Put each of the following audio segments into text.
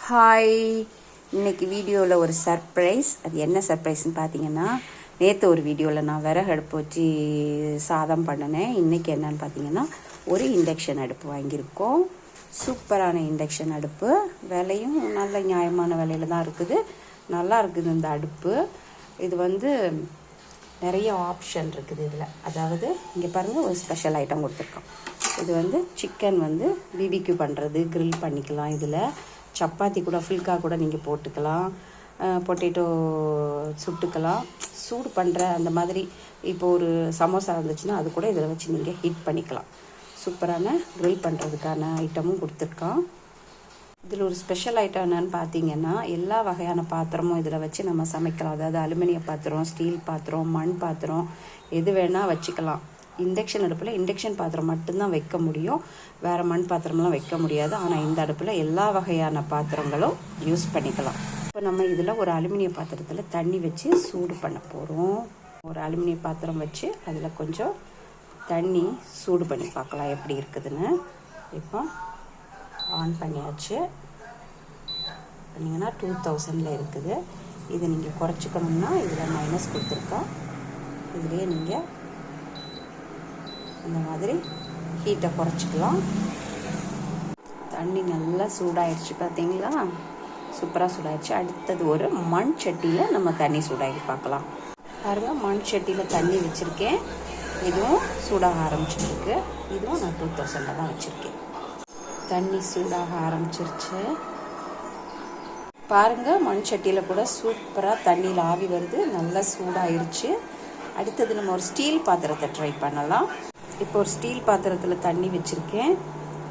Hi, இன்னைக்கு வீடியோவில் ஒரு சர்ப்ரைஸ். அது என்ன சர்ப்ரைஸ்ன்னு பார்த்தீங்கன்னா, நேற்று ஒரு வீடியோவில் நான் விறகு அடுப்பு வச்சு சாதம் பண்ணினேன். இன்றைக்கி என்னன்னு பார்த்தீங்கன்னா, ஒரு இண்டக்ஷன் அடுப்பு வாங்கியிருக்கோம். சூப்பரான இண்டக்ஷன் அடுப்பு, விலையும் நல்ல நியாயமான விலையில் தான் இருக்குது. நல்லா இருக்குது இந்த அடுப்பு. இது வந்து நிறைய ஆப்ஷன் இருக்குது இதில். அதாவது இங்கே பாருங்கள், ஒரு ஸ்பெஷல் ஐட்டம் கொடுத்துருக்கோம். இது வந்து சிக்கன் வந்து பிபிக்யூ பண்ணுறது, கிரில் பண்ணிக்கலாம். இதில் சப்பாத்தி கூட ஃபுல்கா கூட நீங்கள் போட்டுக்கலாம், பொட்டேட்டோ சுட்டுக்கலாம், சூடு பண்ணுற அந்த மாதிரி. இப்போ ஒரு சமோசா இருந்துச்சுன்னா அது கூட இதில் வச்சு நீங்கள் ஹீட் பண்ணிக்கலாம். சூப்பரான கிரில் பண்ணுறதுக்கான ஐட்டமும் கொடுத்துருக்கோம். இதில் ஒரு ஸ்பெஷல் ஐட்டம் என்னன்னு பார்த்தீங்கன்னா, எல்லா வகையான பாத்திரமும் இதில் வச்சு நம்ம சமைக்கலாம். அதாவது அலுமினிய பாத்திரம், ஸ்டீல் பாத்திரம், மண் பாத்திரம், எது வேணால் வச்சுக்கலாம். இண்டக்ஷன் அடுப்பில் இண்டக்ஷன் பாத்திரம் மட்டும்தான் வைக்க முடியும், வேறு மண் பாத்திரம்லாம் வைக்க முடியாது. ஆனால் இந்த அடுப்பில் எல்லா வகையான பாத்திரங்களும் யூஸ் பண்ணிக்கலாம். இப்போ நம்ம இதில் ஒரு அலுமினிய பாத்திரத்தில் தண்ணி வச்சு சூடு பண்ண போகிறோம். ஒரு அலுமினிய பாத்திரம் வச்சு அதில் கொஞ்சம் தண்ணி சூடு பண்ணி பார்க்கலாம் எப்படி இருக்குதுன்னு. இப்போ ஆன் பண்ணியாச்சு. பண்ணிங்கன்னா 2000 இருக்குது. இதை நீங்கள் குறைச்சிக்கணும்னா இதில் மைனஸ் கொடுத்துருக்கோம். இதுலேயே நீங்கள் இந்த மாதிரி ஹீட்டை குறைச்சிக்கலாம். தண்ணி நல்லா சூடாயிடுச்சு பார்த்தீங்களா, சூப்பராக சூடாயிடுச்சு. அடுத்தது ஒரு மண் சட்டியில் நம்ம தண்ணி சூடாகி பார்க்கலாம். பாருங்கள், மண் சட்டியில் தண்ணி வச்சுருக்கேன். இதுவும் சூடாக ஆரம்பிச்சிருக்கு. இதுவும் நான் 2000 தான் வச்சுருக்கேன். தண்ணி சூடாக ஆரம்பிச்சிருச்சு பாருங்கள். மண் சட்டியில் கூட சூப்பராக தண்ணியில் ஆவி வருது, நல்லா சூடாகிடுச்சு. அடுத்தது நம்ம ஒரு ஸ்டீல் பாத்திரத்தை ட்ரை பண்ணலாம். இப்போ ஒரு ஸ்டீல் பாத்திரத்தில் தண்ணி வச்சுருக்கேன்,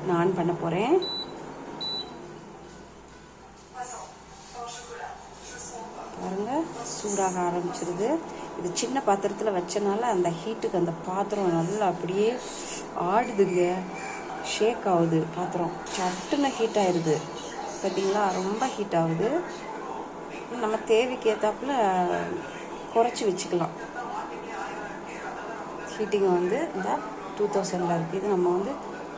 நான் ஆன் பண்ண போகிறேன். பாருங்கள், சூடாக ஆரம்பிச்சிருது. இது சின்ன பாத்திரத்தில் வச்சனால அந்த ஹீட்டுக்கு அந்த பாத்திரம் நல்லா அப்படியே ஆடுதுங்க, ஷேக் ஆகுது. பாத்திரம் சட்டுன்னு ஹீட் ஆயிடுது பார்த்தீங்களா, ரொம்ப ஹீட் ஆகுது. நம்ம தேவைக்கு ஏற்றாப்புல குறைச்சி வச்சுக்கலாம். ஹீட்டிங் வந்து இந்த 2000 இருக்குது. இது நம்ம வந்து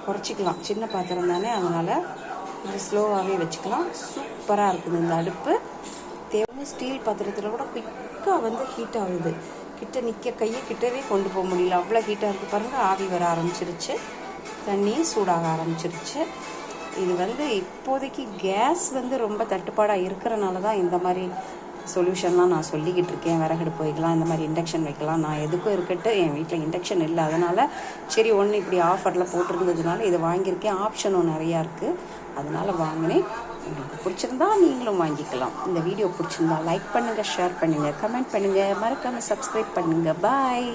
குறைச்சிக்கலாம், சின்ன பாத்திரம் தானே, அதனால் இது ஸ்லோவாகவே வச்சுக்கலாம். சூப்பராக இருக்குது இந்த அடுப்பு. தேவை ஸ்டீல் பாத்திரத்தில் கூட குயிக்காக வந்து ஹீட் ஆகுது. கிட்ட நிற்க கையை கிட்டவே கொண்டு போக முடியல, அவ்வளோ ஹீட்டாக இருக்குது. பாருங்கள், ஆவி வர ஆரம்பிச்சிருச்சு, தண்ணி சூடாக ஆரம்பிச்சிருச்சு. இது வந்து இப்போதைக்கு கேஸ் வந்து ரொம்ப தட்டுப்பாடாக இருக்கிறனால தான் இந்த மாதிரி சொல்யூஷன்லாம் நான் சொல்லிக்கிட்டு இருக்கேன். விறகடுப்பு வைக்கலாம், இந்த மாதிரி இண்டக்ஷன் வைக்கலாம். நான் எதுக்கும் இருக்கட்டு, என் வீட்டில் இண்டக்ஷன் இல்லை, அதனால் சரி ஒன்று இப்படி ஆஃபரில் போட்டிருந்ததுனால இதை வாங்கியிருக்கேன். ஆப்ஷனும் நிறையா இருக்குது, அதனால் வாங்கினேன். உங்களுக்கு பிடிச்சிருந்தா நீங்களும் வாங்கிக்கலாம். இந்த வீடியோ பிடிச்சிருந்தா லைக் பண்ணுங்கள், ஷேர் பண்ணுங்கள், கமெண்ட் பண்ணுங்கள், மறக்காமல் சப்ஸ்கிரைப் பண்ணுங்கள். பாய்.